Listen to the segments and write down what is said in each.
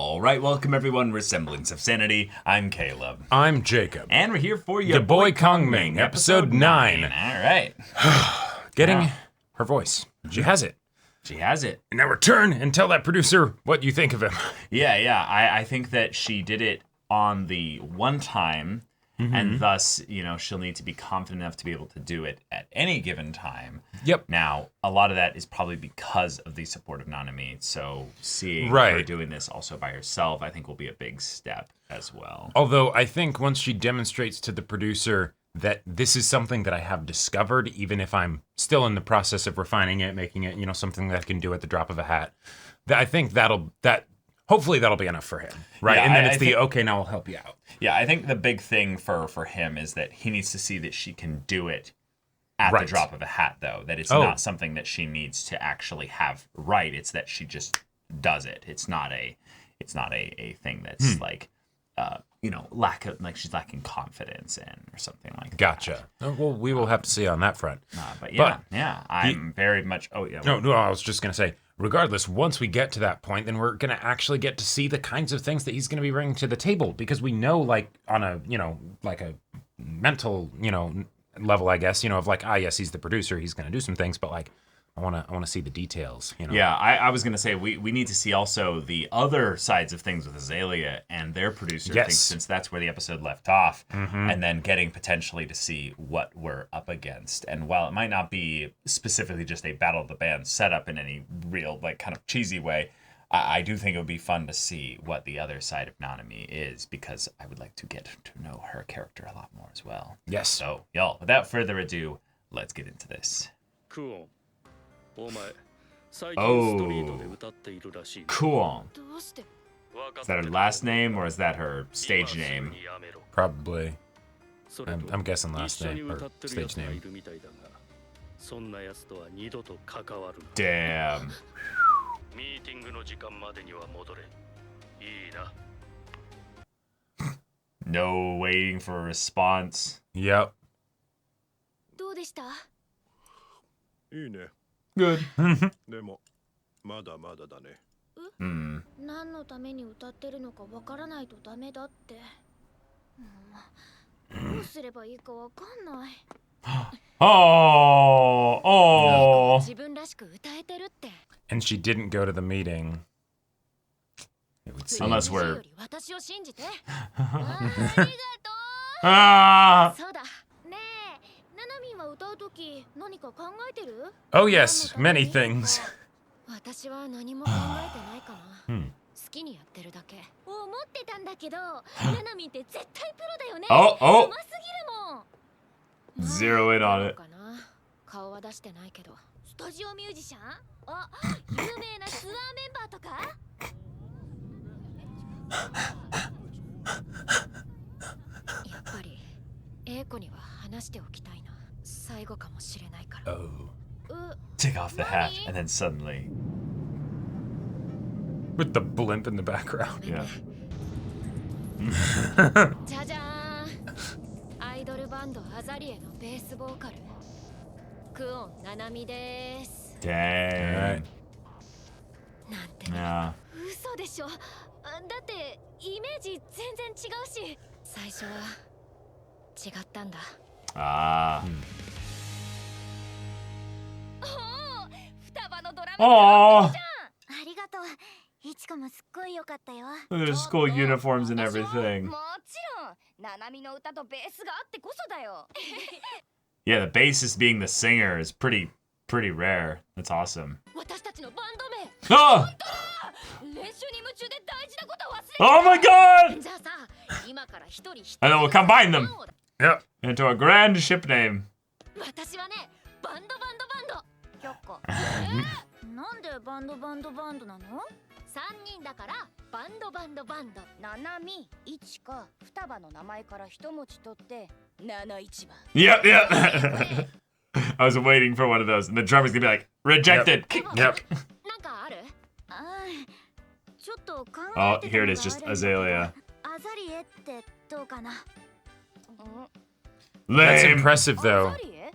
All right, welcome everyone. Resemblance of Sanity. I'm Caleb. I'm Jacob. And we're here for you. The Boy Kongming, episode 9. All right. Getting her voice. She has it. She has it. Now return and tell that producer what you think of him. Yeah. I think that she did it on the one time, and thus, she'll need to be confident enough to be able to do it at any given time. Yep. Now, a lot of that is probably because of the support of Nanami, so seeing her doing this also by herself, I think will be a big step as well. Although I think once she demonstrates to the producer that this is something that I have discovered, even if I'm still in the process of refining it, making it, something that I can do at the drop of a hat, I think hopefully that'll be enough for him, right? Yeah, and then okay, now I'll help you out. Yeah, I think the big thing for him is that he needs to see that she can do it at the drop of a hat, though. That it's not something that she needs to actually have right. It's that she just does it. It's not a thing that's she's lacking confidence in or something like that. Gotcha. Well, we will have to see on that front. But I'm very much. Oh yeah. No, I was just gonna say. Regardless, once we get to that point, then we're going to actually get to see the kinds of things that he's going to be bringing to the table, because we know, on a, like a mental, level, I guess, of yes, he's the producer, he's going to do some things, but I want to see the details, Yeah, I was going to say, we need to see also the other sides of things with Azalea and their producer, yes. since that's where the episode left off, and then getting potentially to see what we're up against. And while it might not be specifically just a Battle of the Bands setup in any real, kind of cheesy way, I do think it would be fun to see what the other side of Nanami is, because I would like to get to know her character a lot more as well. Yes. So, y'all, without further ado, let's get into this. Cool. Cool. Is that her last name or is that her stage name? Probably. I'm guessing last name or stage name. Damn. No waiting for a response. Yep. Good. でもまだまだだね。何のために歌ってるのかわからないとダメだって。どうすればいいかわかんない。自分らしく歌えてるって。And she didn't go to the meeting. It would seem. Unless we're. 私を信じて。ありがとう。そうだ。ねえ、ナナミンは歌うとき何か考えてる？ Oh yes, many things. 私は何も考えてないかな。好きにやってるだけ。思ってたんだけど、ナナミンって絶対プロだよね。Oh. うますぎるもん。 Zero in on it. 顔は出してないけど。スタジオミュージシャン？あ、有名なツアーメンバーとか？やっぱり英子には話しておきたいな。最後かもしれないから。Take off the hat and then suddenly. With the blimp in the background. Yeah. じゃじゃーん。アイドルバンドアザリエのベースボーカル。クオンナナミです。Dang. なんて。Yeah. 嘘でしょ。だってイメージ全然違うし。最初は違ったんだ。Ah. 双葉のドラム Oh. じゃん。ありがとう。いちこもすっごい良かったよ。 There's school uniforms and everything. もちろん、ナナミの歌とベースがあってこそだよ。Yeah, the bassist being the singer is pretty rare. That's awesome. 私たちのバンド名。 Oh! 練習に夢中で大事なこと忘れて。 Oh my god! じゃあさ、今から一人一人。 And then we'll combine them. Yep. Into a grand ship name. 私はね、バンド。ひょっこ。なんでバンドなの？3人だからバンド。ナナミ、イチカ、双葉の名前から一文字取って7-1番。 Yep. I was waiting for one of those, and the drummer's gonna be like, rejected. Yep. なんかある？ちょっと考えて Oh, here it is, just Azalea. アザリエってどうかな？ That's Lame. impressive though. アザリエ？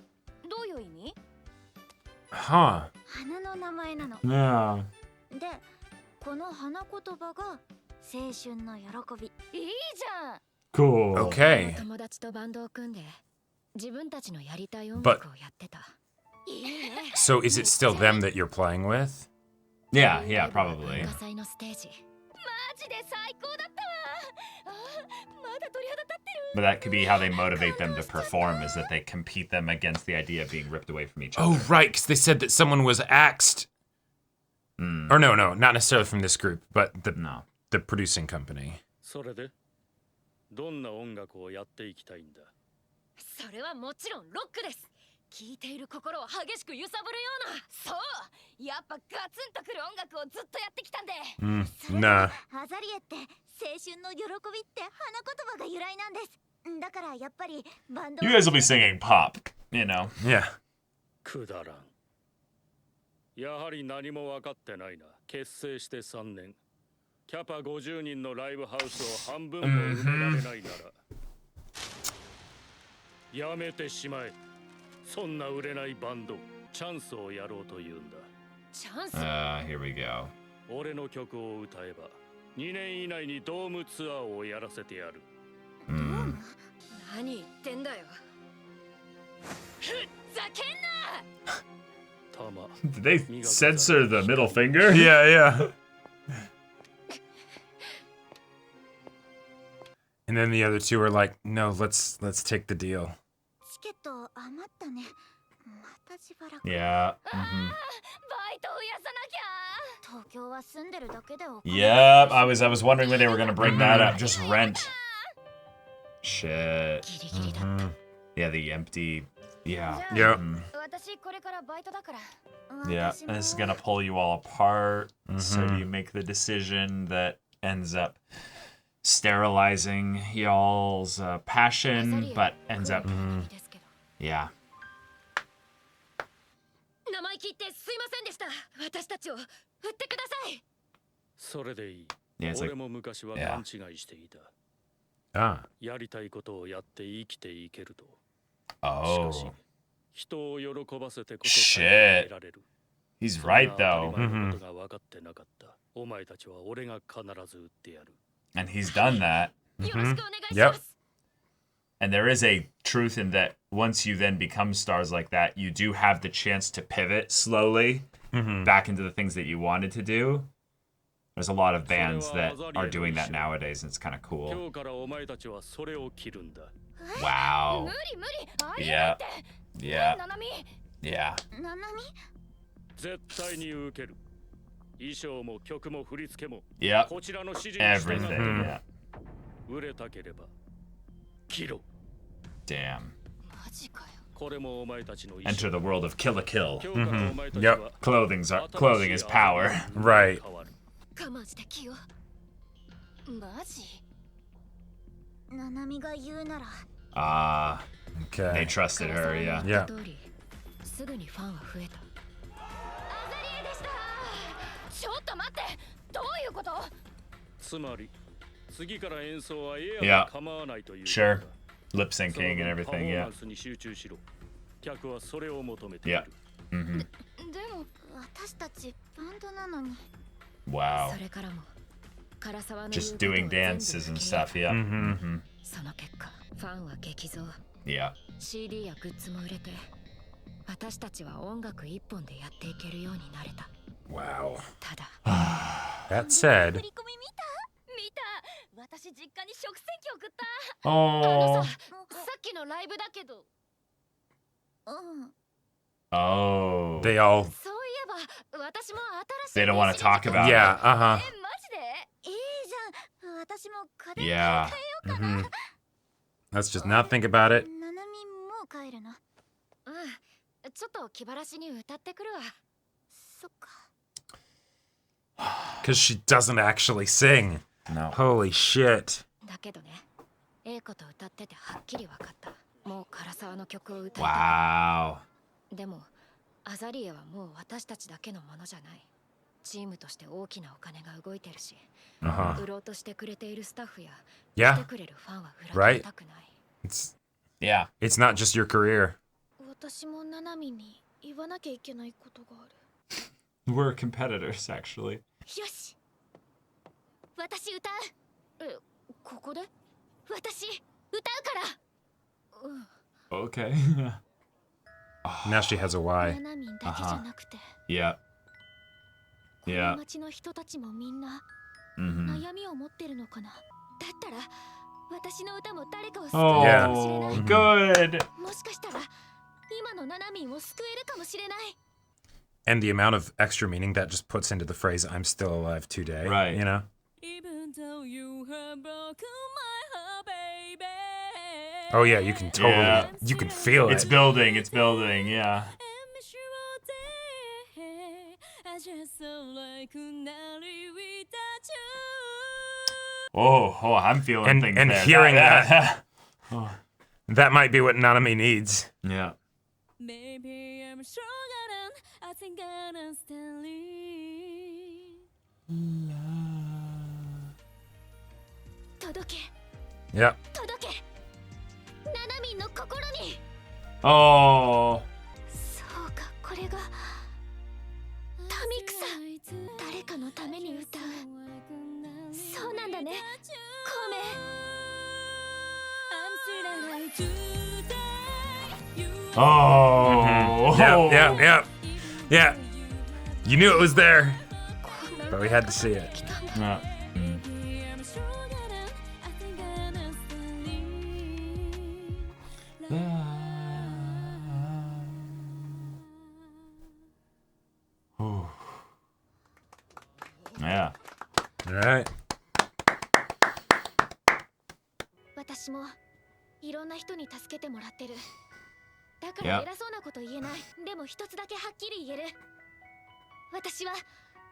どういう意味？ Huh. 花の名前なの。 Yeah. で、この花言葉が青春の喜び。いいじゃん。 Cool. Okay. 友達とバンドを組んで自分たちのやりたい音 But- 楽をやってた。いいね。 So is it still them that you're playing with? Yeah, yeah, probably. 文化祭のステージ。マジで最高だったわ。まだ鳥肌立ってる。 But that could be how they motivate them to perform, is that they compete them against the idea of being ripped away from each other. Oh, right, because they said that someone was axed. Or no, not necessarily from this group, but No. the producing company. それでどんな音楽をやっていきたいんだ。それはもちろんロックです。聴いている心を激しく揺さぶるような。そう、やっぱガツンとくる音楽をずっとやってきたんで。 Nah. アザリエって青春の喜びって花言葉が由来なんです。だからやっぱりバンド You guys will be singing pop, you know. Yeah. くだらん。やはり何も分かってないな。結成して3年。キャパ50人のライブハウスを半分も埋められないなら、やめてしまえ。そんな売れないバンド、チャンスをやろうというんだ。チャンス。 Here we go. 俺の曲を歌えば、2年以内にドームツアーをやらせてやる。何言ってんだよ。ふざけんな。たま。 Did they censor the middle finger? Yeah. And then the other two are like, "No, let's take the deal." チケット余ったね。またしばらく。 Yeah. バイト増やさなきゃ。東京は住んでるだけでお金。 Yep. I was wondering when they were gonna bring that up. Just rent. Shit. ギリギリだった。 Yeah, the empty. Yeah. Yep.私これからバイトだから。 Yeah. And this is gonna pull you all apart. So you make the decision that ends up sterilizing y'all's passion, but ends up. Yeah. 生意気言ってすいませんでした。私たちを振ってください。それでいい。 Yeah, it's 俺 like, も昔は yeah. 勘違いしていた。 Ah. やりたいことをやって生きていけると。 oh, しかし、人を喜ばせてこそ Shit. 得られる。 he's そんな right 当たり though. 前のことが分かってなかった。お前たちは俺が必ず売ってやる。 And he's done that. よろしくお願いし Yep. ます。 And there is a truth in that once you then become stars like that, you do have the chance to pivot slowly back into the things that you wanted to do. There's a lot of bands that are doing that nowadays, and it's kind of 今 cool. 日からお前たちはそれを着るんだ。 Wow. 無理無理。ありえないって。 Yeah. ななみ。 Yeah. ななみ。絶対に受ける。衣装も曲も振り付けも Yep. こちらの指示に従 Everything. って Yeah. 売れたければ着ろ。 Damn. マジかよ。これもお前たちの衣装。 Enter the world of Kill a Kill. 今日からお前たちは Yep. Clothing is power. Right. 変わる。我慢してきよ。マジ。ななみが言うなら。 Ah, they Okay. trusted her. Yeah. Yeah. 通りすぐにファンは増えた。アザリエでした。ちょっと待って。どういうこと？つまり次から演奏はエア Yeah. が構わないという。 Sure. Lip その syncing 分 and パフォ everything. ーマ Yeah. ンスに集中しろ。客はそれを求めてい Yeah. る。 hmm でも私たちバンドなのに。 Wow. それからも唐沢の Just 言う doing ことは全部 dances and 受け入れ stuff. Yeah. Mhm. その結果ファンは激増。 Yeah. CD やグッズも売れて私たちは音楽一本でやっていけるようになれた。 Wow. ただ That said, 振り込み見た私実家に食洗機送った。 Oh. さっきのライブだけど。うん。 Oh. they all. そういえば私も新しい They don't want to talk about Yeah. it. Uh huh. マジでいいじゃん。私も家電 Yeah. Mhm. Let's just not think about it. ななみもう帰るの。うん。ちょっと気晴らしに歌ってくるわ。そっか。 Because she doesn't actually sing. No. Holy shit. だけどね、英子と歌っててはっきり分かった。もう唐沢の曲を歌いたい。 Wow. でもアザリエはもう私たちだけのものじゃない。チームとして大きなお金が動いてるし、 Uh huh. 売ろうとしてくれているスタッフや来 Yeah. てくれるファンは裏切りたくない。 Yeah. It's not just your career. 私もナナミに言わなきゃいけないことがある。 We're competitors, actually. よし。私歌う。ここで私歌うから。Okay. Now she has a Y. ナナミンだけじゃなくて、 Yeah. こ Yeah. の町の人たちもみんな Mm-hmm. 悩みを持ってるのかな。だったら私の歌も誰かを救えるかもしれない。 Oh, good. もしかしたら今のナナミンを救えるかもしれない。 And the amount of extra meaning that just puts into the phrase "I'm still alive today." Right. You know. Even though you have broken my heart, baby. Oh yeah, you can totally, Yeah. you can feel It's it. building. It's building. Yeah. And miss you all day. I just so like Kunari without you. Oh, I'm feeling And- things and there. hearing that. That might be what Nanami needs. Yeah. Maybe I'm stronger than I think I'm standing. 届け Yeah. 届け。ナナミンの心に。 Oh. そうか、これがタミクさん。誰かのために歌う。そうなんだね。孔明。 I'm still alive today. You Oh. Yeah. Yeah. Yeah. Yeah. You knew it was there, こんな but we had to see it. 来たんだ。 Yeah. Mm. Maybe I'm stronger than I think I'm standing. Yeah. All right. 私もいろんな人に助けてもらってる。だから偉そうなこと言えない。でも一つだけはっきり言える。私は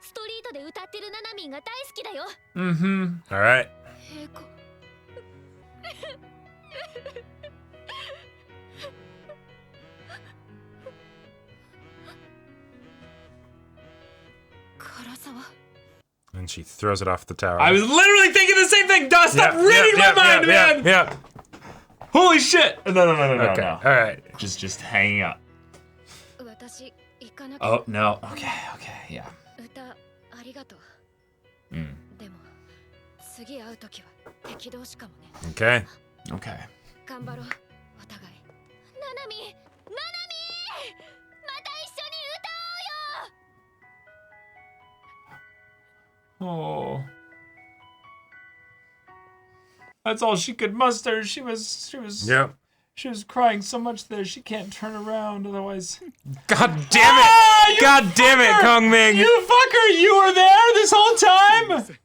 ストリートで歌ってるナナミンが大好きだよ。 Mm-hmm. All right. 平子。唐沢。 And she throws it off the tower. I was literally thinking the same thing. Duh, stop reading my mind, man. Yeah. Holy shit. No. Okay. No. All right. Just hanging up. 私行かなきゃ。 Oh, no. Okay. Yeah. 歌ありがとう。 Mm. でも次会うときは敵同士かもね。 Okay. Okay. 頑張ろうお互い。ナナミン、また一緒に歌おうよ。 Oh. That's all she could muster. She was Yep. she was crying so much that she can't turn around otherwise. God damn it! Ah, you God damn it, fucker! Kong Ming! You fucker, you were there this whole time?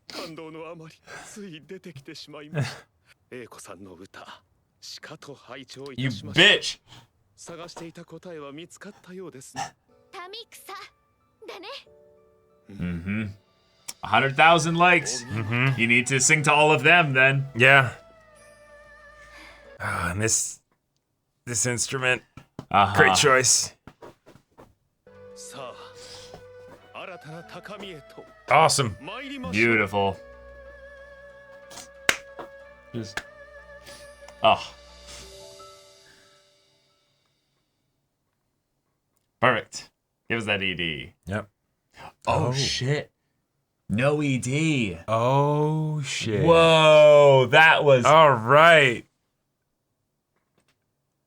感動のあまりつい出てきてしまいました。英子さんの歌、しかと拝聴い You たしました。 bitch. 探していた答えは見つかったようですね。タミクサだね。 Mm-hmm. 100,000 likes. Mm-hmm. You need to sing to all of them then. Yeah. Ah, and this instrument, Uh-huh. great choice. さあ、新たな高みへと Awesome. 参りましょう。 Beautiful. Just. Oh. Perfect. Give us that ED. Yep. Oh, Oh. shit. No ED. Oh shit. Whoa, that was All right.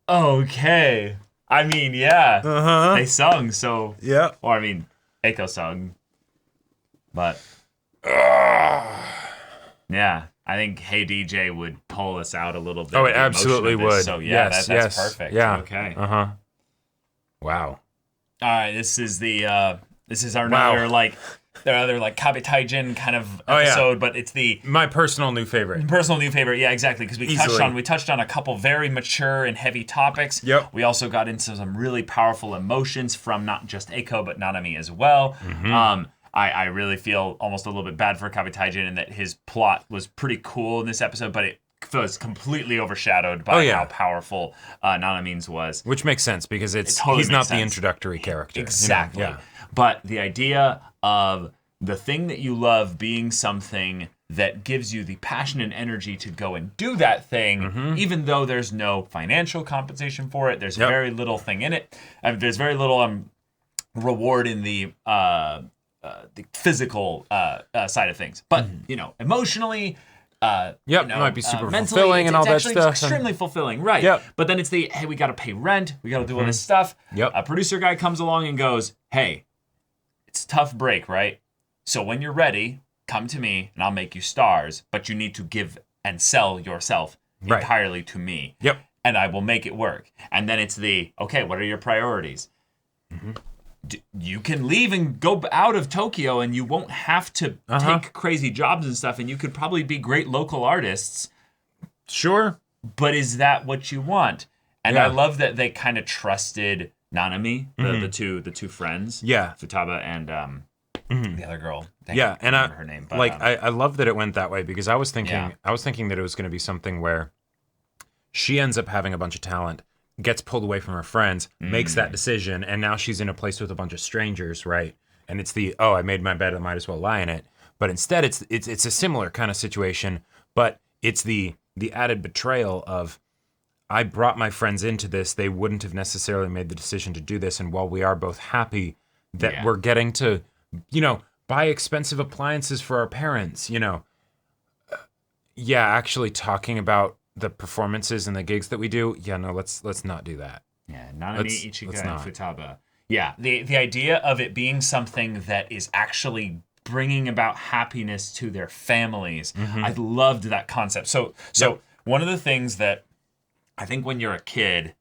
okay. I mean, yeah. Uh-huh. They sung, so. Yeah. Or, I mean, Echo sung. But. Yeah, I think Hey DJ would pull us out a little bit. Oh, of it the emotion absolutely of this. would. So, yeah, Yes, that's yes. perfect. Yeah. Okay. Uh-huh. Wow. All right, this is our Wow. another like Kabe Taijin kind of Oh, yeah. episode, but it's the My personal new favorite. personal new favorite. Yeah, exactly, because we Easily. touched on a couple very mature and heavy topics. Yep. We also got into some really powerful emotions from not just Eiko but Nanami as well. Mm-hmm. I really feel almost a little bit bad for Kabe Taijin in that his plot was pretty cool in this episode, but it was completely overshadowed by Oh, yeah. how powerful Nanamin's was. Which makes sense because totally he's not makes the sense. introductory character. you know? Exactly. Yeah. But the idea of the thing that you love being something that gives you the passion and energy to go and do that thing, even though there's no financial compensation for it, there's Yep. very little thing in it. There's very little reward in the the physical side of things, but emotionally. It might be super mentally, fulfilling and all that actually stuff. Extremely fulfilling, right? Yep. But then it's the hey, we got to pay rent, we got to do all this stuff. Yep. A producer guy comes along and goes, "Hey, it's a tough break, right? So when you're ready, come to me and I'll make you stars. But you need to give and sell yourself Right. entirely to me. Yep. And I will make it work." And then it's the okay, what are your priorities? You can leave and go out of Tokyo and you won't have to take crazy jobs and stuff, and you could probably be great local artists, Sure. but is that what you want? And Yeah. I love that they kind of trusted Nanami, the two friends, Yeah. Futaba and the other girl. Dang, Yeah, I can't and remember her name, but, I love that it went that way, because I was thinking Yeah. that it was going to be something where she ends up having a bunch of talent, gets pulled away from her friends, makes that decision, and now she's in a place with a bunch of strangers, right? And it's the I made my bed, I might as well lie in it. But instead, it's a similar kind of situation, but it's the added betrayal of, I brought my friends into this. They wouldn't have necessarily made the decision to do this, and while we are both happy that Yeah. we're getting to, buy expensive appliances for our parents, actually talking about the performances and the gigs that we do, let's not do that. Yeah, Nanami, Let's Ichigo, and not. Futaba. Yeah, the idea of it being something that is actually bringing about happiness to their families. I loved that concept. So one of the things that I think when you're a kid,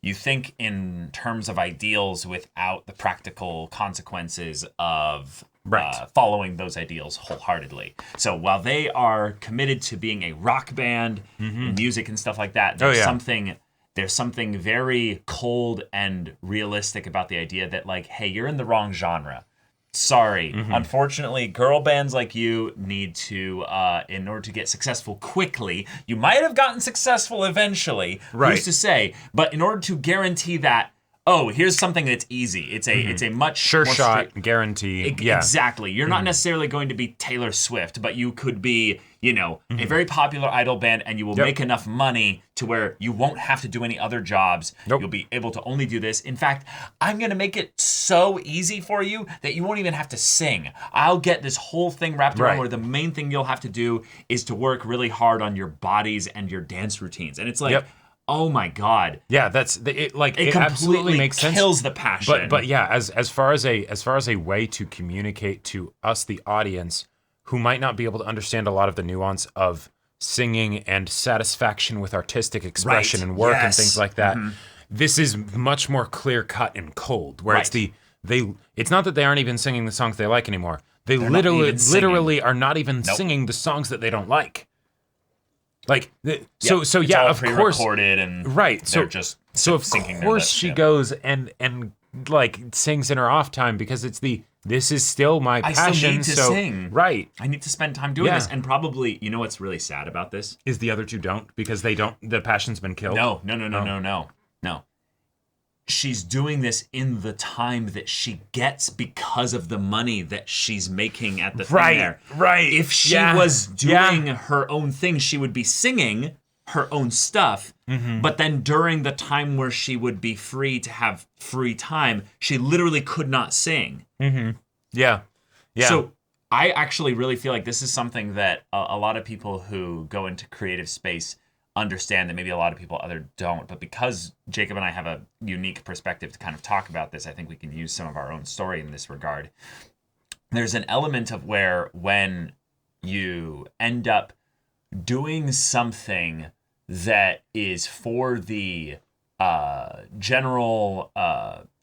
you think in terms of ideals without the practical consequences of Right. following those ideals wholeheartedly. So while they are committed to being a rock band and music and stuff like that, there's something very cold and realistic about the idea that, like, hey, you're in the wrong genre. Sorry. Unfortunately, girl bands like you need to, in order to get successful quickly, you might have gotten successful eventually, Right. who's to say, but in order to guarantee that, here's something that's easy. It's a much Sure more shot, straight- guarantee. Exactly. You're not necessarily going to be Taylor Swift, but you could be, a very popular idol band, and you will Yep. make enough money to where you won't have to do any other jobs. Nope. You'll be able to only do this. In fact, I'm going to make it so easy for you that you won't even have to sing. I'll get this whole thing wrapped around Right. where the main thing you'll have to do is to work really hard on your bodies and your dance routines. And it's like, Yep. oh my God. Yeah, that's it. It It absolutely completely makes sense. kills the passion. But yeah, as far as a way to communicate to us, the audience, who might not be able to understand a lot of the nuance of singing and satisfaction with artistic expression Right. and work and Yes. things like that, this is much more clear cut and cold. Where it's Right. it's not that they aren't even singing the songs they like anymore. They They're not even singing. literally are not even Nope. singing the songs that they don't like. Like It's of course. pre-recorded and Right. they're So just so of syncing their course lips, she yeah. goes and like sings in her off time, because it's this is still my I passion. still need to so sing. right. I need to spend time doing Yeah. this. And probably, you know what's really sad about this? Is the other two don't, because they don't, the passion's been killed? No. She's doing this in the time that she gets because of the money that she's making at the thing Right, there. right. If she Yeah, was yeah. doing her own thing, she would be singing her own stuff. Mm-hmm. But then during the time where she would be free to have free time, she literally could not sing. Yeah. Yeah. So I actually really feel like this is something that a lot of people who go into creative space understand that maybe a lot of people other don't. But because Jacob and I have a unique perspective to kind of talk about this, I think we can use some of our own story in this regard. There's an element of where when you end up doing something that is for the general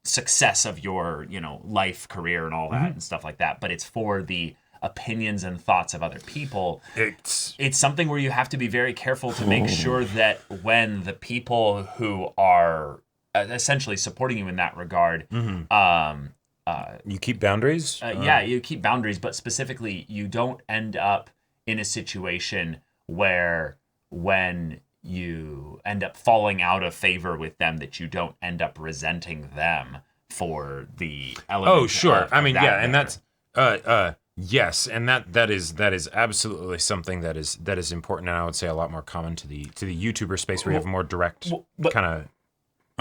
success of your, life, career, and all that and stuff like that, but it's for the opinions and thoughts of other people. it's It's something where you have to be very careful to make sure that when the people who are essentially supporting you in that regard, you keep boundaries. you keep boundaries, but specifically, you don't end up in a situation where when you end up falling out of favor with them, that you don't end up resenting them for the element. Oh, sure. of I mean, that yeah, and matter. that's yes, and that is absolutely something that is important, and I would say a lot more common to the YouTuber space, where you have a more direct but- kind of.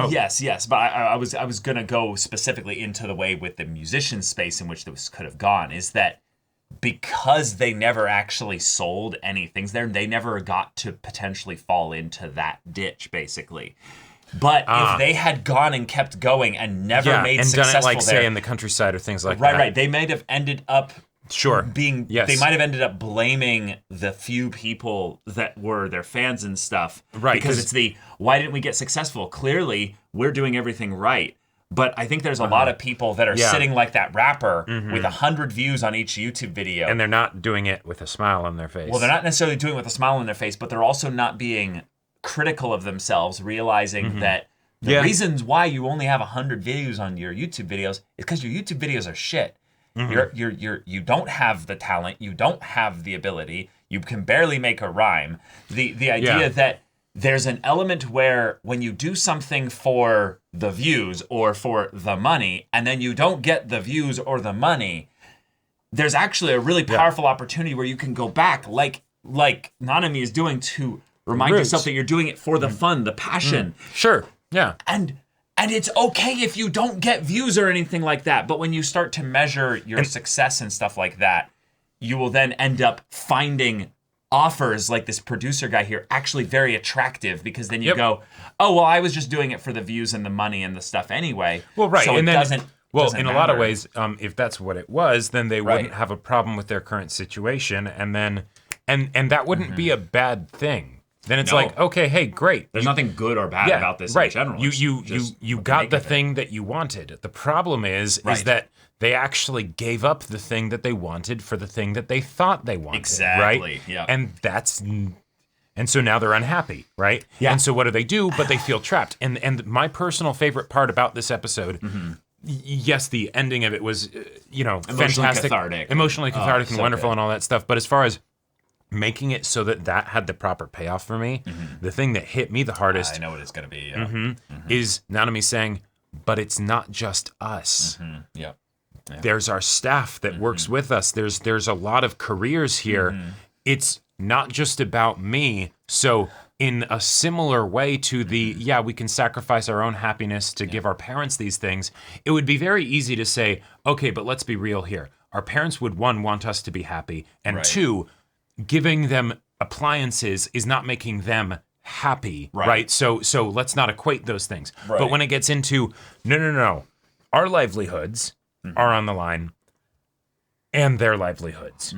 Yes, but I was gonna go specifically into the way with the musician space in which this could have gone, is that because they never actually sold any things there, they never got to potentially fall into that ditch, basically. But if they had gone and kept going and never made and successful done it, like, there, say, in the countryside or things like that. right, they might have ended up Sure. Yes. they might have ended up blaming the few people that were their fans and stuff. Right, Because 'cause- it's why didn't we get successful? Clearly, we're doing everything right. But I think there's a lot of people that are sitting like that rapper with 100 views on each YouTube video. And they're not doing it with a smile on their face. Well, they're not necessarily doing it with a smile on their face, but they're also not being critical of themselves, realizing that the reasons why you only have 100 views on your YouTube videos is because your YouTube videos are shit. You don't have the talent, you don't have the ability, you can barely make a rhyme. The idea that there's an element where when you do something for the views or for the money, and then you don't get the views or the money, there's actually a really powerful opportunity where you can go back, like Nanami is doing, to remind Roots. yourself that you're doing it for the fun, the passion. Sure. Yeah. And it's okay if you don't get views or anything like that. But when you start to measure your success and stuff like that, you will then end up finding offers like this producer guy here actually very attractive, because then you go, oh, well, I was just doing it for the views and the money and the stuff anyway. Well, right. So and it then, doesn't in a lot of matter. ways, if that's what it was, then they Right. wouldn't have a problem with their current situation. And then, and that wouldn't be a bad thing. Then it's No. like, okay, hey, great. There's nothing good or bad about this right. in general. You It's you just you what they got make the of it. thing that you wanted. The problem is Right. that they actually gave up the thing that they wanted for the thing that they thought they wanted. Exactly, Right? yeah. And so now they're unhappy, right? Yeah. And so what do? But they feel trapped. And my personal favorite part about this episode, yes, the ending of it was, fantastic, cathartic. emotionally cathartic, and so wonderful, good. and all that stuff. But as far as making it so that had the proper payoff for me, the thing that hit me the hardest I know what it's going to be. Yeah. is Nanami saying, but it's not just us. Yep. There's our staff that works with us. There's a lot of careers here. It's not just about me. So in a similar way to we can sacrifice our own happiness to give our parents these things, it would be very easy to say, okay, but let's be real here. Our parents would, one, want us to be happy, and Right. two, giving them appliances is not making them happy, right? So let's not equate those things. Right. But when it gets into no, our livelihoods are on the line, and their livelihoods,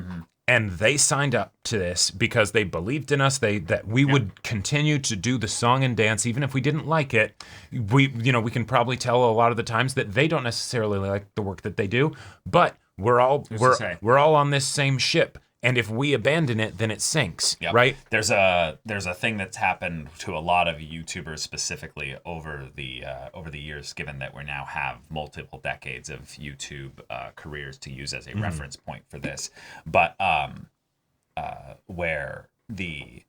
and they signed up to this because they believed in us. That we would continue to do the song and dance even if we didn't like it. We can probably tell a lot of the times that they don't necessarily like the work that they do, but we're all on this same ship. And if we abandon it, then it sinks, Yep. right? There's a thing that's happened to a lot of YouTubers specifically over the years, given that we now have multiple decades of YouTube careers to use as a reference point for this. But where the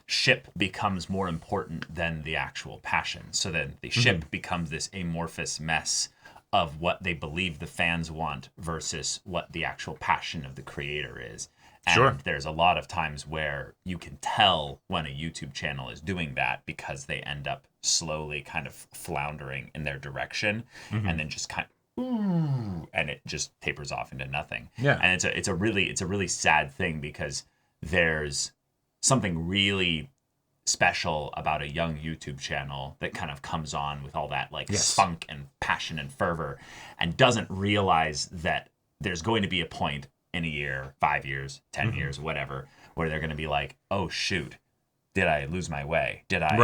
ship becomes more important than the actual passion. So then the ship becomes this amorphous mess of what they believe the fans want versus what the actual passion of the creator is. And Sure. there's a lot of times where you can tell when a YouTube channel is doing that because they end up slowly kind of floundering in their direction and then just and it just tapers off into nothing. Yeah. And it's a really sad thing because there's something really special about a young YouTube channel that kind of comes on with all that like spunk and passion and fervor and doesn't realize that there's going to be a point in a year, 5 years, 10 years, whatever, where they're going to be like, oh shoot, did I lose my way? Did I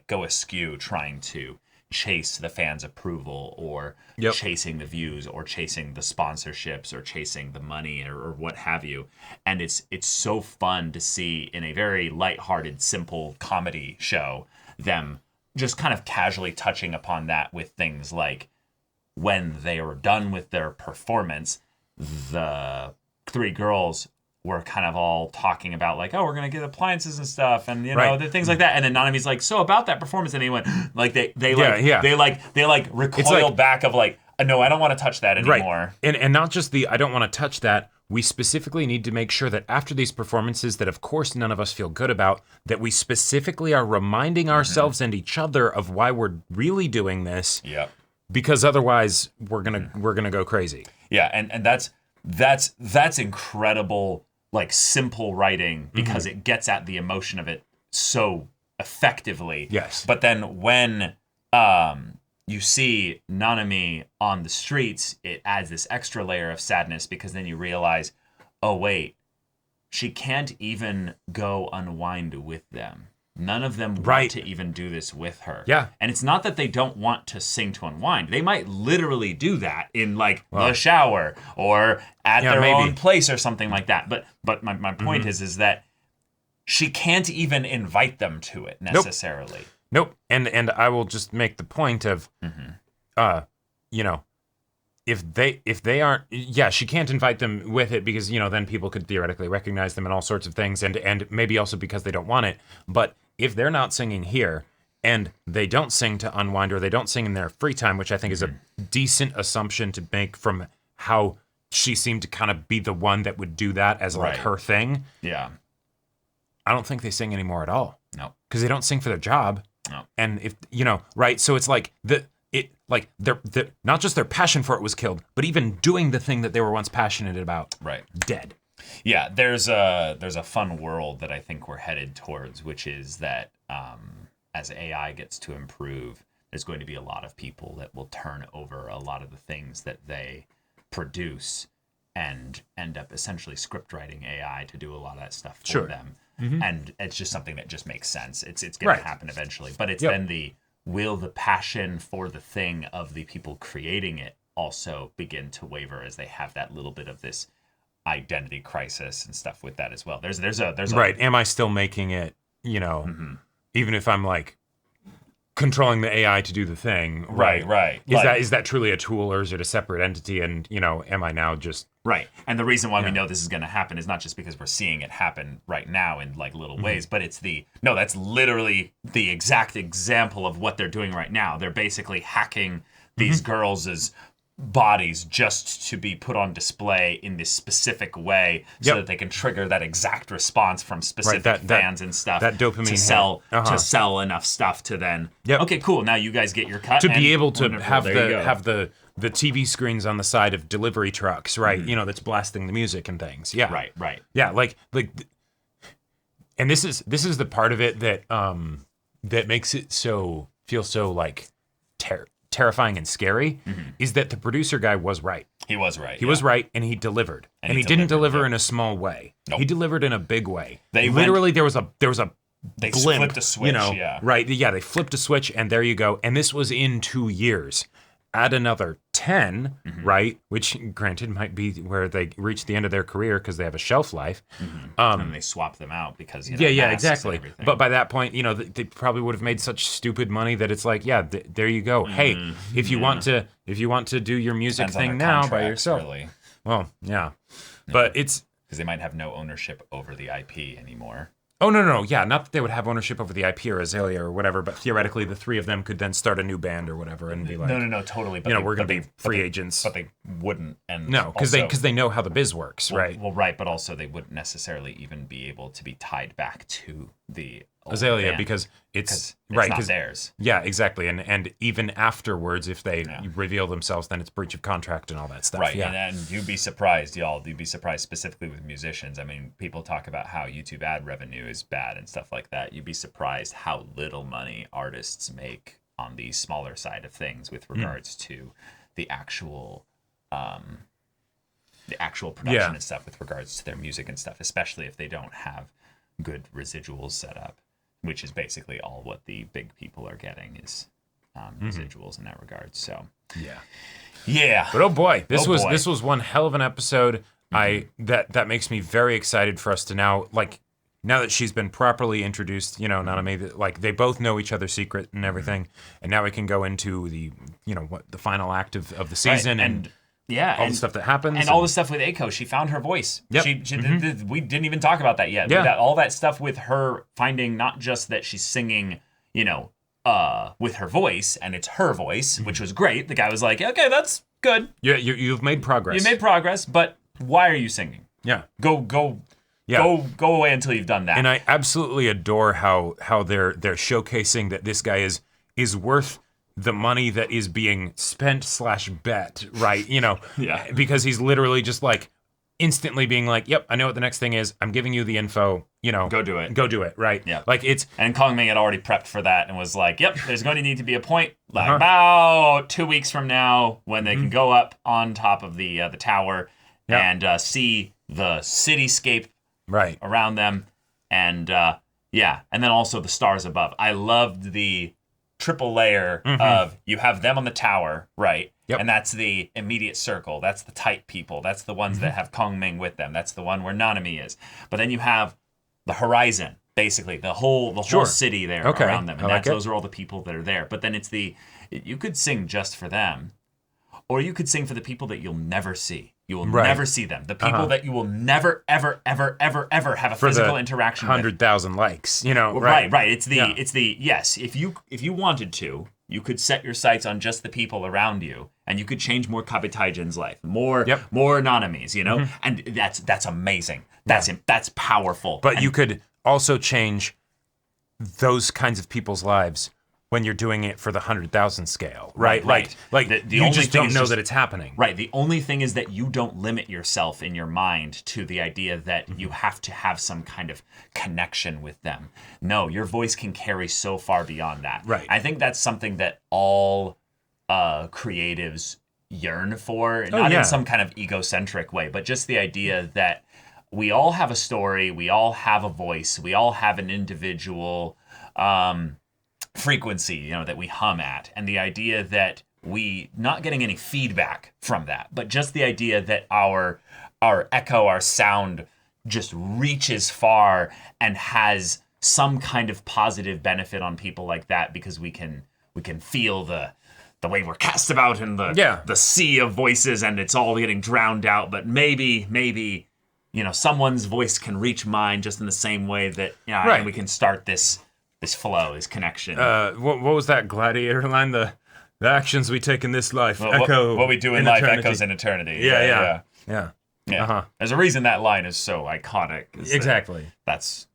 go askew trying to chase the fans' approval or chasing the views or chasing the sponsorships or chasing the money or what have you. And it's so fun to see in a very lighthearted, simple comedy show them just kind of casually touching upon that with things like when they were done with their performance, the three girls were kind of all talking about like, oh, we're going to get appliances and stuff and, you know, the things like that. And then Nanami's like, so about that performance. And he went like, they recoil back of like, no, I don't want to touch that anymore. Right. And not just I don't want to touch that. we specifically need to make sure that after these performances that of course none of us feel good about, that we specifically are reminding ourselves and each other of why we're really doing this. Yep. Because otherwise we're gonna go crazy. Yeah, and that's incredible, like simple writing because it gets at the emotion of it so effectively. Yes. But then when you see Nanami on the streets, it adds this extra layer of sadness because then you realize, oh wait, she can't even go unwind with them. None of them want to even do this with her. Yeah. And it's not that they don't want to sing to unwind. They might literally do that in like the shower or at their own place or something like that. But my point is that she can't even invite them to it necessarily. Nope. And I will just make the point of, you know, if they aren't, she can't invite them with it because, you know, then people could theoretically recognize them and all sorts of things, and maybe also because they don't want it. But if they're not singing here and they don't sing to unwind or they don't sing in their free time, which I think is a decent assumption to make from how she seemed to kind of be the one that would do that as like her thing. Yeah. I don't think they sing anymore at all. No. Because they don't sing for their job. No. And if, you know, right. So it's like they're not just their passion for it was killed, but even doing the thing that they were once passionate about. Right. Dead. Yeah. There's a fun world that I think we're headed towards, which is that as AI gets to improve, there's going to be a lot of people that will turn over a lot of the things that they produce and end up essentially script writing AI to do a lot of that stuff for them. And it's just something that just makes sense. It's going to happen eventually. But it's then will the passion for the thing of the people creating it also begin to waver as they have that little bit of this identity crisis and stuff with that as well. There's a right. Am I still making it, you know, even if I'm like controlling the AI to do the thing? Right. Is that truly a tool or is it a separate entity? And, you know, am I now just... Right. And the reason why we know this is going to happen is not just because we're seeing it happen right now in like little ways, but it's that's literally the exact example of what they're doing right now. They're basically hacking these girls' bodies just to be put on display in this specific way so that they can trigger that exact response from specific fans and stuff. That dopamine to sell enough stuff to then, okay, cool, now you guys get your cut. To be able to have the TV screens on the side of delivery trucks, right? You know, that's blasting the music and things. Yeah. Right. Yeah, like and this is the part of it that that makes it feel so like terrifying and scary is that the producer guy was right. He was right. He was right, and he delivered. And he didn't deliver in a small way. Nope. He delivered in a big way. They blimp, flipped a switch, you know, right? Yeah, they flipped a switch, and there you go. And this was in 2 years. Add another 10, right? Which, granted, might be where they reach the end of their career because they have a shelf life. And they swap them out because, you know, exactly. But by that point, you know, they probably would have made such stupid money that it's like, there you go. Hey, if you want to do your music thing now by yourself, really. Well, yeah. But it's because they might have no ownership over the IP anymore. Oh, no. Yeah, not that they would have ownership over the IP or Azalea or whatever, but theoretically the three of them could then start a new band or whatever and be like... No, totally. But you know, we're going to be free agents. But they wouldn't. And no, because they know how the biz works, right? Well, right, but also they wouldn't necessarily even be able to be tied back to the Azalea band because it's right, not theirs. Yeah, exactly. And even afterwards, if they reveal themselves, then it's breach of contract and all that stuff. Right, yeah. and you'd be surprised, you'd be surprised specifically with musicians. I mean, people talk about how YouTube ad revenue is bad and stuff like that. You'd be surprised how little money artists make on the smaller side of things with regards to the actual production and stuff with regards to their music and stuff, especially if they don't have good residuals set up, which is basically all what the big people are getting is residuals in that regard. So yeah. But oh boy, this was one hell of an episode. That makes me very excited for us to now that she's been properly introduced, you know, Nanami, like they both know each other's secret and everything, and now we can go into the, you know, the final act of the season and all the stuff that happens. And all the stuff with Eiko. She found her voice. Yep. We didn't even talk about that yet. Yeah. All that stuff with her finding not just that she's singing, you know, with her voice, and it's her voice, which was great. The guy was like, okay, that's good. Yeah, you've made progress. You made progress, but Why are you singing? Yeah. Go Yeah. go away until you've done that. And I absolutely adore how they're showcasing that this guy is worth the money that is being spent / bet, right? You know, Yeah. because he's literally just like instantly being like, yep, I know what the next thing is. I'm giving you the info, you know. Go do it. Go do it, right? Yeah. Like it's, And Kong Ming had already prepped for that and was like, yep, there's going to need to be a point like Uh-huh. about 2 weeks from now when they can go up on top of the tower Yeah. and see the cityscape right. around them. And and then also the stars above. I loved the triple layer of you have them on the tower, right? Yep. And that's the immediate circle. That's the tight people. That's the ones that have Kong Ming with them. That's the one where Nanami is. But then you have the horizon, basically the whole Sure. city there Okay. around them, and I like it. those are all the people that are there. But then it's you could sing just for them, or you could sing for the people that you'll never see. You will Right. never see them. The people that you will never, ever, ever, ever, ever have a For physical the interaction with. 100,000 likes, you know. Right. It's the Yeah. yes. If you wanted to, you could set your sights on just the people around you, and you could change more Kabetaijin's life, more Nanami's, you know, and that's amazing. That's powerful. But And you could also change those kinds of people's lives when you're doing it for the 100,000 scale, right? Right. Like The you only just thing don't is know just- that it's happening. Right. The only thing is that you don't limit yourself in your mind to the idea that Mm-hmm. you have to have some kind of connection with them. No, your voice can carry so far beyond that. Right. I think that's something that all creatives yearn for, not yeah. in some kind of egocentric way, but just the idea that we all have a story, we all have a voice, we all have an individual frequency, you know, that we hum at, and the idea that we not getting any feedback from that, but just the idea that our echo, our sound just reaches far and has some kind of positive benefit on people like that, because we can feel the way we're cast about in the sea of voices, and it's all getting drowned out. But maybe you know, someone's voice can reach mine just in the same way that, you know, Right. and we can start this flow, this connection. What was that Gladiator line? The actions we take in this life echo. What we do in life echoes in eternity. Yeah. Yeah. Uh-huh. There's a reason that line is so iconic. is that Exactly. That's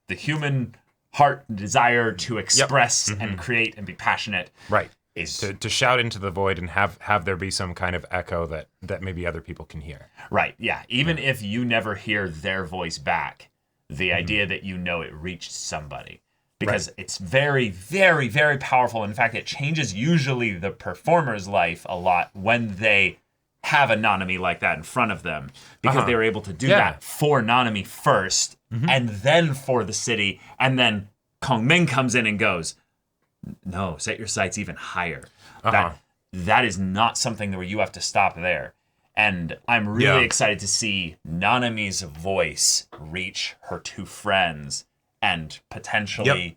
the human heart desire to express and create and be passionate. Right. Is To shout into the void and have there be some kind of echo that maybe other people can hear. right. Yeah. Even if you never hear their voice back, the idea that you know it reached somebody. Because it's very, very, very powerful. In fact, it changes usually the performer's life a lot when they have a Nanami like that in front of them, because they were able to do that for Nanami first and then for the city. And then Kong Ming comes in and goes, no, set your sights even higher. That is not something where you have to stop there. And I'm really excited to see Nanami's voice reach her two friends and potentially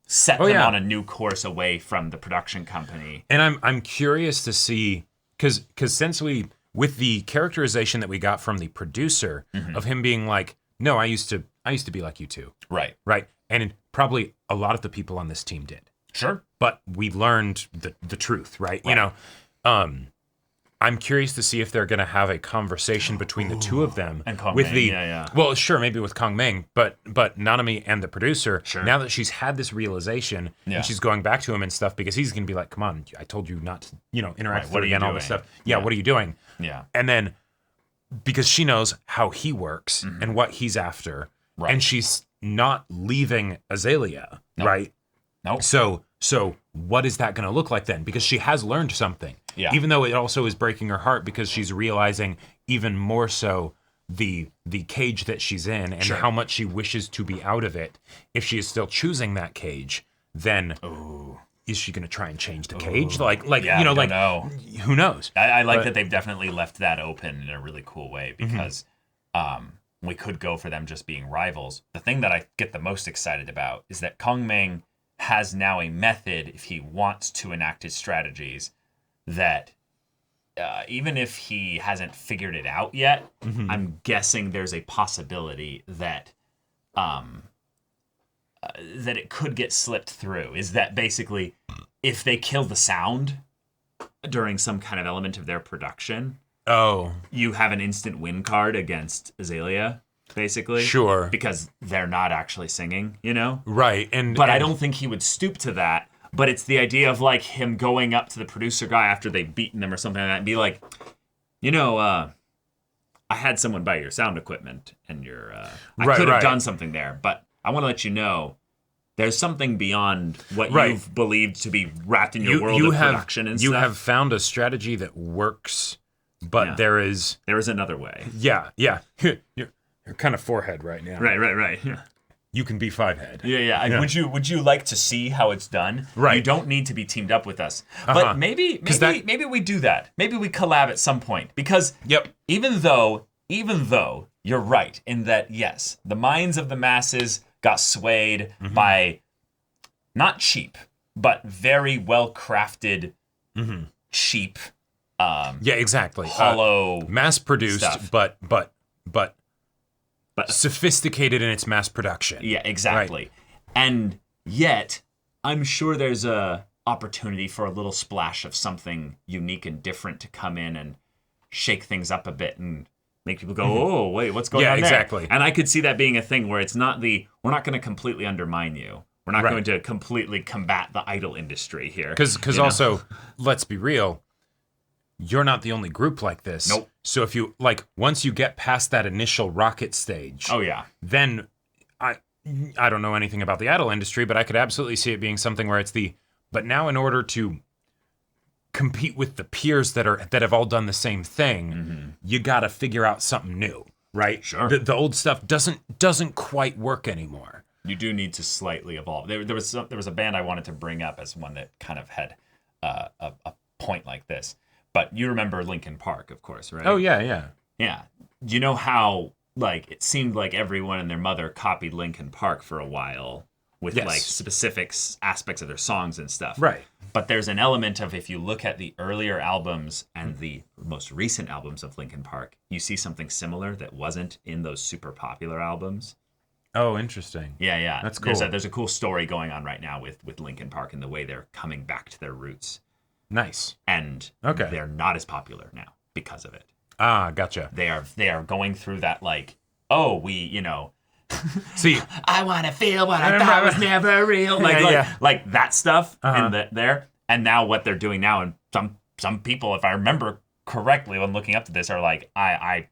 set them on a new course away from the production company. And I'm curious to see, because since with the characterization that we got from the producer of him being like, no, I used to be like you too. Right. And probably a lot of the people on this team did. Sure. But we learned the truth, right? You know, I'm curious to see if they're going to have a conversation between the two of them And Kong with Ming, well, sure, maybe with Kong Ming, but Nanami and the producer. Now that she's had this realization and she's going back to him and stuff, because he's going to be like, "Come on, I told you not to, interact with what her are you again, all this doing? stuff. Yeah, what are you doing?" Yeah. And then because she knows how he works and what he's after, and she's not leaving Azalea, right? Nope. So what is that going to look like then? Because she has learned something. Yeah. Even though it also is breaking her heart, because she's realizing even more so the cage that she's in and how much she wishes to be out of it. If she is still choosing that cage, then is she going to try and change the cage? Like know. who knows? I like that they've definitely left that open in a really cool way, because we could go for them just being rivals. The thing that I get the most excited about is that Kong Ming has now a method, if he wants to enact his strategies, that even if he hasn't figured it out yet, I'm guessing there's a possibility that that it could get slipped through. Is that basically if they kill the sound during some kind of element of their production, Oh, you have an instant win card against Azalea, basically. sure. Because they're not actually singing, you know? Right. But I don't think he would stoop to that. But it's the idea of like him going up to the producer guy after they've beaten them or something like that and be like, you know, I had someone buy your sound equipment and I could have done something there, but I want to let you know there's something beyond what you've believed to be wrapped in your world of production and stuff. You have found a strategy that works, but there is another way. Yeah. You're kind of forehead right now. Right. You can be 5-head. Yeah. Would you like to see how it's done? Right. You don't need to be teamed up with us. But maybe we do that. Maybe we collab at some point. Because even though you're right in that, yes, the minds of the masses got swayed by not cheap, but very well crafted cheap exactly. hollow mass produced stuff. but sophisticated in its mass production. Yeah, exactly. Right. And yet, I'm sure there's a opportunity for a little splash of something unique and different to come in and shake things up a bit and make people go, oh, wait, what's going on there? Yeah, exactly. And I could see that being a thing where it's not we're not going to completely undermine you. We're not going to completely combat the idol industry here. Because also, let's be real, you're not the only group like this. Nope. So if you, once you get past that initial rocket stage, then I don't know anything about the idol industry, but I could absolutely see it being something where it's but now in order to compete with the peers that have all done the same thing, you got to figure out something new, right? Sure. The old stuff doesn't quite work anymore. You do need to slightly evolve. There was a band I wanted to bring up as one that kind of had a point like this. But you remember Linkin Park, of course, right? Oh, yeah. Yeah. Do you know how, it seemed like everyone and their mother copied Linkin Park for a while with, specific aspects of their songs and stuff? Right. But there's an element of, if you look at the earlier albums and the most recent albums of Linkin Park, you see something similar that wasn't in those super popular albums. Oh, interesting. Yeah. That's cool. There's a cool story going on right now with Linkin Park and the way they're coming back to their roots. Nice. And they're not as popular now because of it. Ah, gotcha. They are going through that see, I want to feel what I thought was never real. Like that stuff in there. And now what they're doing now, and some people, if I remember correctly when looking up to this, are like, I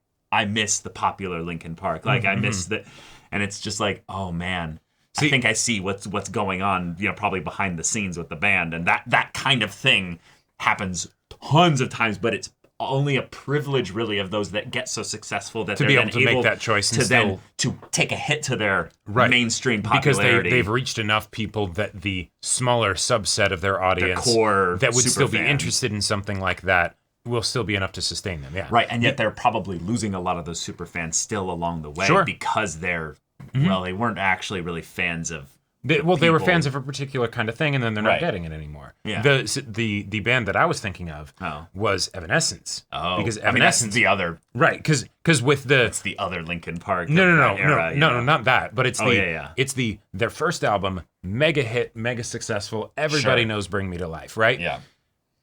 miss the popular Linkin Park. I miss the, and it's just like, oh man. I think I see what's going on, probably behind the scenes with the band, and that kind of thing happens tons of times, but it's only a privilege, really, of those that get so successful that they're be able to make that choice to take a hit to their mainstream popularity because they've reached enough people that the smaller subset of their audience, the core that would still be fan. Interested in something like that, will still be enough to sustain them. Yeah, right, and yet they're probably losing a lot of those super fans still along the way because they're. Well, they weren't actually really fans of. They were fans of a particular kind of thing, and then they're not getting it anymore. Yeah. The band that I was thinking of was Evanescence. Oh, because Evanescence, the other because with it's the other Linkin Park. No, era, not that. But it's it's their first album, mega hit, mega successful. Everybody knows "Bring Me to Life," right? Yeah.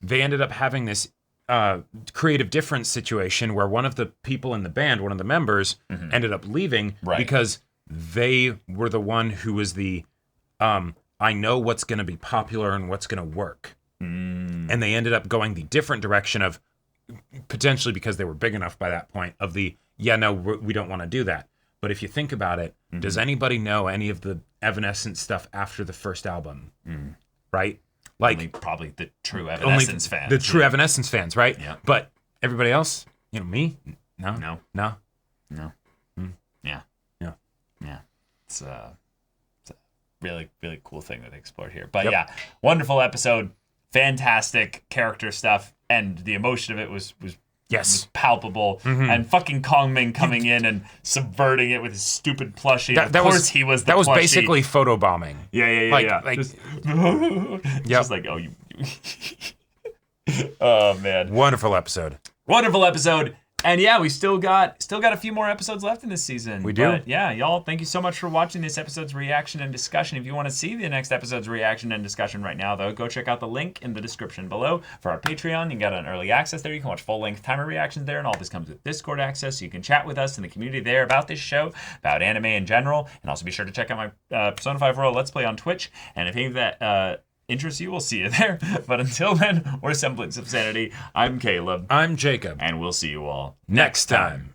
They ended up having this creative difference situation where one of the people in the band, one of the members, ended up leaving because they were the one who was the I know what's going to be popular and what's going to work. And they ended up going the different direction of, potentially because they were big enough by that point, of we don't want to do that. But if you think about it, does anybody know any of the Evanescence stuff after the first album? Right? Only probably the true Evanescence fans. The true Evanescence fans, right? Yeah. But everybody else, me? No. Yeah. It's a really, really cool thing that they explored here. But wonderful episode, fantastic character stuff, and the emotion of it was palpable. And fucking Kong Ming coming in and subverting it with his stupid plushie. Of course he was the That was plushie. basically photobombing. Yeah. Just like, oh, you. Oh, man. Wonderful episode. And yeah, we still got a few more episodes left in this season. We do. But yeah, y'all, thank you so much for watching this episode's reaction and discussion. If you want to see the next episode's reaction and discussion right now, though, go check out the link in the description below for our Patreon. You can get an early access there. You can watch full-length timer reactions there, and all this comes with Discord access. So you can chat with us in the community there about this show, about anime in general, and also be sure to check out my Persona 5 Royal Let's Play on Twitch. And if any of that interests you, we'll see you there. But until then, we're Semblance of Sanity. I'm Caleb. I'm Jacob. And we'll see you all Next time.